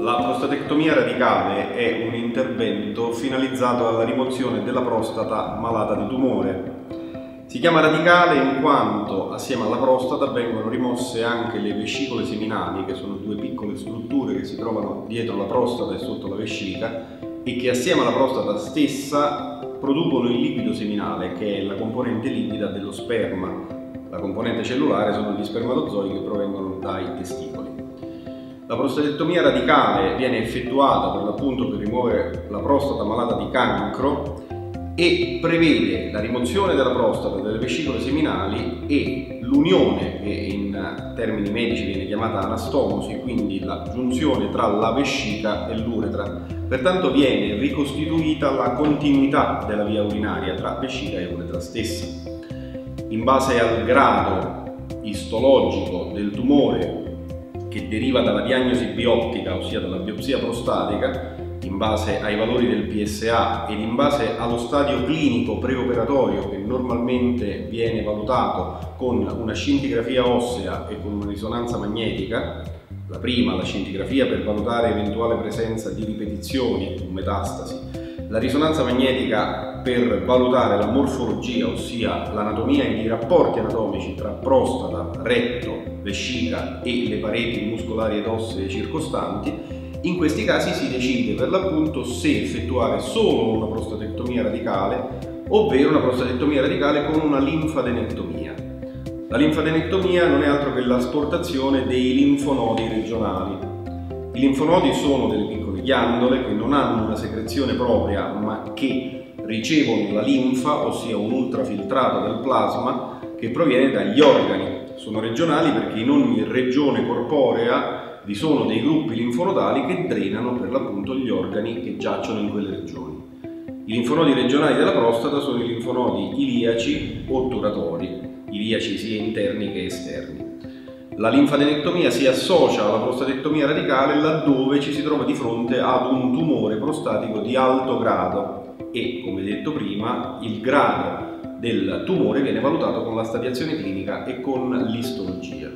La prostatectomia radicale è un intervento finalizzato alla rimozione della prostata malata di tumore. Si chiama radicale in quanto assieme alla prostata vengono rimosse anche le vescicole seminali, che sono due piccole strutture che si trovano dietro la prostata e sotto la vescica e che assieme alla prostata stessa producono il liquido seminale, che è la componente liquida dello sperma. La componente cellulare sono gli spermatozoi che provengono dai testicoli. La prostatectomia radicale viene effettuata per l'appunto per rimuovere la prostata malata di cancro e prevede la rimozione della prostata, delle vescicole seminali e l'unione, che in termini medici viene chiamata anastomosi, quindi la giunzione tra la vescica e l'uretra. Pertanto viene ricostituita la continuità della via urinaria tra vescica e uretra stessa. In base al grado istologico del tumore che deriva dalla diagnosi bioptica, ossia dalla biopsia prostatica, in base ai valori del PSA ed in base allo stadio clinico preoperatorio che normalmente viene valutato con una scintigrafia ossea e con una risonanza magnetica. La prima, la scintigrafia, per valutare eventuale presenza di ripetizioni o metastasi. La risonanza magnetica per valutare la morfologia, ossia l'anatomia e i rapporti anatomici tra prostata, retto, vescica e le pareti muscolari ed ossee circostanti. In questi casi si decide per l'appunto se effettuare solo una prostatectomia radicale, ovvero una prostatectomia radicale con una linfadenectomia. La linfadenectomia non è altro che l'asportazione dei linfonodi regionali. I linfonodi sono delle piccole ghiandole che non hanno una secrezione propria, ma che ricevono la linfa, ossia un ultrafiltrato del plasma che proviene dagli organi. Sono regionali perché in ogni regione corporea vi sono dei gruppi linfonodali che drenano per l'appunto gli organi che giacciono in quelle regioni. I linfonodi regionali della prostata sono i linfonodi iliaci otturatori, iliaci sia interni che esterni. La linfadenectomia si associa alla prostatectomia radicale laddove ci si trova di fronte ad un tumore prostatico di alto grado e, come detto prima, il grado del tumore viene valutato con la stadiazione clinica e con l'istologia.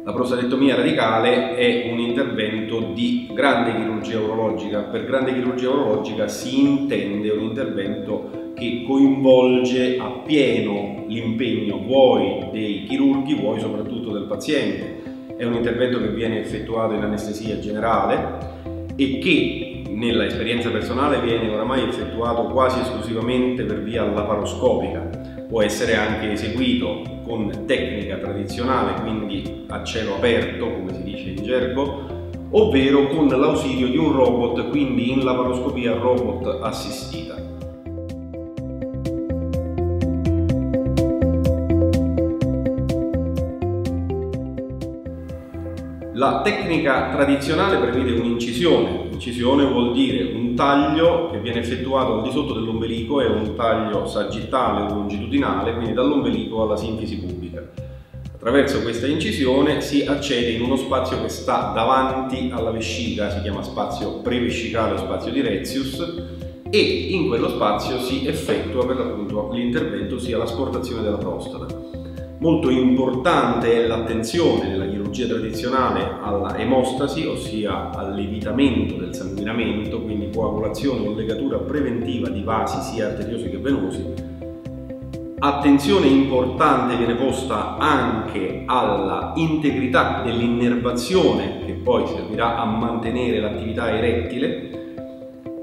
La prostatectomia radicale è un intervento di grande chirurgia urologica. Per grande chirurgia urologica si intende un intervento che coinvolge appieno l'impegno vuoi dei chirurghi, vuoi soprattutto del paziente. È un intervento che viene effettuato in anestesia generale e che nella esperienza personale viene oramai effettuato quasi esclusivamente per via laparoscopica. Può essere anche eseguito con tecnica tradizionale, quindi a cielo aperto, come si dice in gergo, ovvero con l'ausilio di un robot, quindi in laparoscopia robot assistita. La tecnica tradizionale prevede un'incisione. Incisione vuol dire un taglio che viene effettuato al di sotto dell'ombelico, è un taglio sagittale o longitudinale, quindi dall'ombelico alla sinfisi pubica. Attraverso questa incisione si accede in uno spazio che sta davanti alla vescica, si chiama spazio prevescicale o spazio di Retzius, e in quello spazio si effettua per l'appunto l'intervento, ossia l'asportazione della prostata. Molto importante è l'attenzione nella chirurgia tradizionale alla emostasi, ossia all'evitamento del sanguinamento, quindi coagulazione o legatura preventiva di vasi sia arteriosi che venosi. Attenzione importante viene posta anche alla integrità dell'innervazione, che poi servirà a mantenere l'attività erettile,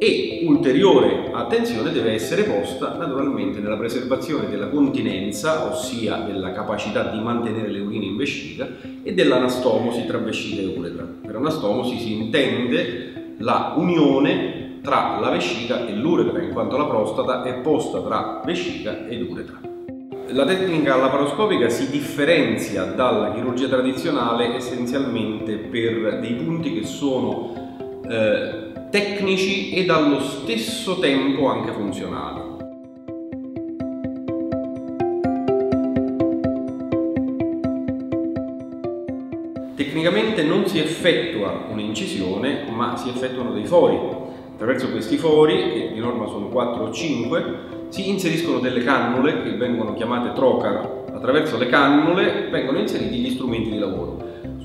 e ulteriore attenzione deve essere posta naturalmente nella preservazione della continenza, ossia della capacità di mantenere le urine in vescica, e dell'anastomosi tra vescica e uretra. Per anastomosi si intende la unione tra la vescica e l'uretra, in quanto la prostata è posta tra vescica ed uretra. La tecnica laparoscopica si differenzia dalla chirurgia tradizionale essenzialmente per dei punti che sono tecnici ed allo stesso tempo anche funzionali. Tecnicamente non si effettua un'incisione, ma si effettuano dei fori. Attraverso questi fori, che di norma sono 4 o 5, si inseriscono delle cannule che vengono chiamate trocar. Attraverso le cannule vengono inseriti gli strumenti di lavoro.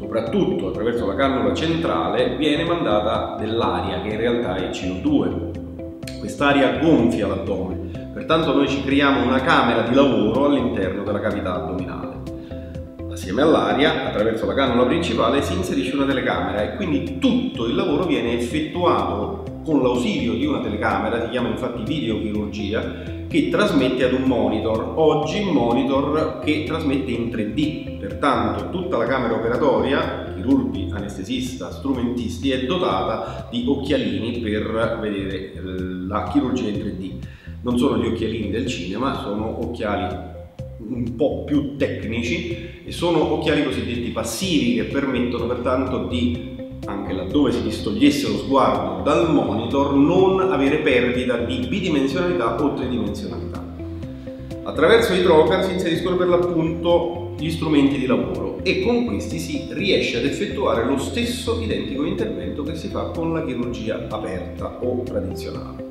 soprattutto attraverso la cannula centrale, viene mandata dell'aria che in realtà è CO2. Quest'aria gonfia l'addome, pertanto noi ci creiamo una camera di lavoro all'interno della cavità addominale. Assieme all'aria, attraverso la cannula principale, si inserisce una telecamera e quindi tutto il lavoro viene effettuato con l'ausilio di una telecamera, si chiama infatti videochirurgia, che trasmette ad un monitor, oggi un monitor che trasmette in 3D, pertanto tutta la camera operatoria, chirurghi, anestesista, strumentisti, è dotata di occhialini per vedere la chirurgia in 3D. Non sono gli occhialini del cinema, sono occhiali un po' più tecnici e sono occhiali cosiddetti passivi che permettono pertanto di, anche laddove si distogliesse lo sguardo dal monitor, non avere perdita di bidimensionalità o tridimensionalità. Attraverso i trocar si inseriscono per l'appunto gli strumenti di lavoro e con questi si riesce ad effettuare lo stesso identico intervento che si fa con la chirurgia aperta o tradizionale.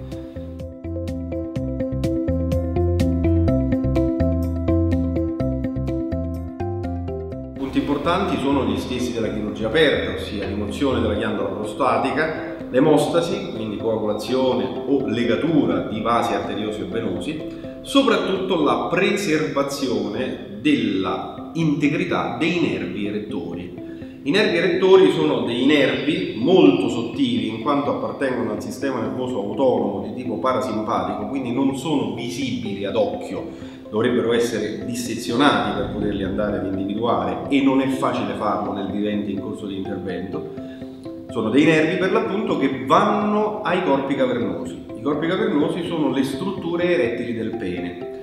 Importanti sono gli stessi della chirurgia aperta, ossia rimozione della ghiandola prostatica, l'emostasi, quindi coagulazione o legatura di vasi arteriosi o venosi, soprattutto la preservazione della integrità dei nervi erettori. I nervi erettori sono dei nervi molto sottili in quanto appartengono al sistema nervoso autonomo di tipo parasimpatico, quindi non sono visibili ad occhio. Dovrebbero essere dissezionati per poterli andare ad individuare e non è facile farlo nel vivente in corso di intervento. Sono dei nervi per l'appunto che vanno ai corpi cavernosi. I corpi cavernosi sono le strutture erettili del pene.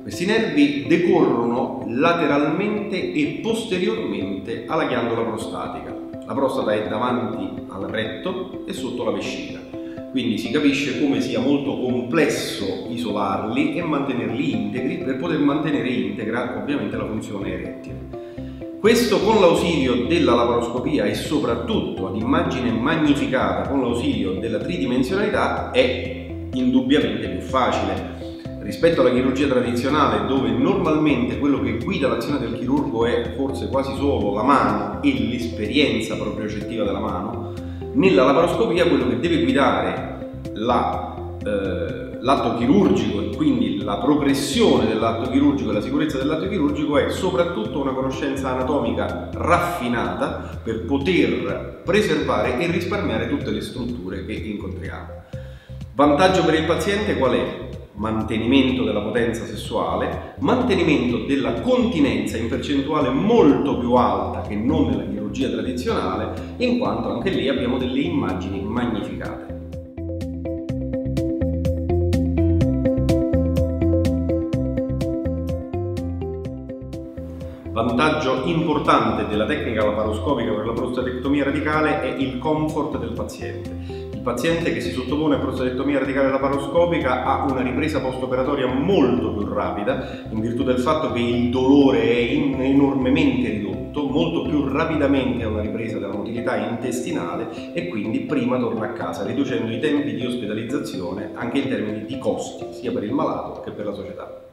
Questi nervi decorrono lateralmente e posteriormente alla ghiandola prostatica. La prostata è davanti al retto e sotto la vescica. Quindi si capisce come sia molto complesso isolarli e mantenerli integri per poter mantenere integra ovviamente la funzione erettile. Questo con l'ausilio della laparoscopia e soprattutto ad immagine magnificata con l'ausilio della tridimensionalità è indubbiamente più facile. Rispetto alla chirurgia tradizionale, dove normalmente quello che guida l'azione del chirurgo è forse quasi solo la mano e l'esperienza propriocettiva della mano, nella laparoscopia quello che deve guidare l'atto chirurgico e quindi la progressione dell'atto chirurgico e la sicurezza dell'atto chirurgico è soprattutto una conoscenza anatomica raffinata per poter preservare e risparmiare tutte le strutture che incontriamo. Vantaggio per il paziente qual è? Mantenimento della potenza sessuale, mantenimento della continenza in percentuale molto più alta che non nella chirurgia tradizionale, in quanto anche lì abbiamo delle immagini magnificate. Vantaggio importante della tecnica laparoscopica per la prostatectomia radicale è il comfort del paziente. Il paziente che si sottopone a prostatectomia radicale laparoscopica ha una ripresa post-operatoria molto più rapida in virtù del fatto che il dolore è enormemente ridotto, molto più rapidamente ha una ripresa della motilità intestinale e quindi prima torna a casa, riducendo i tempi di ospedalizzazione anche in termini di costi sia per il malato che per la società.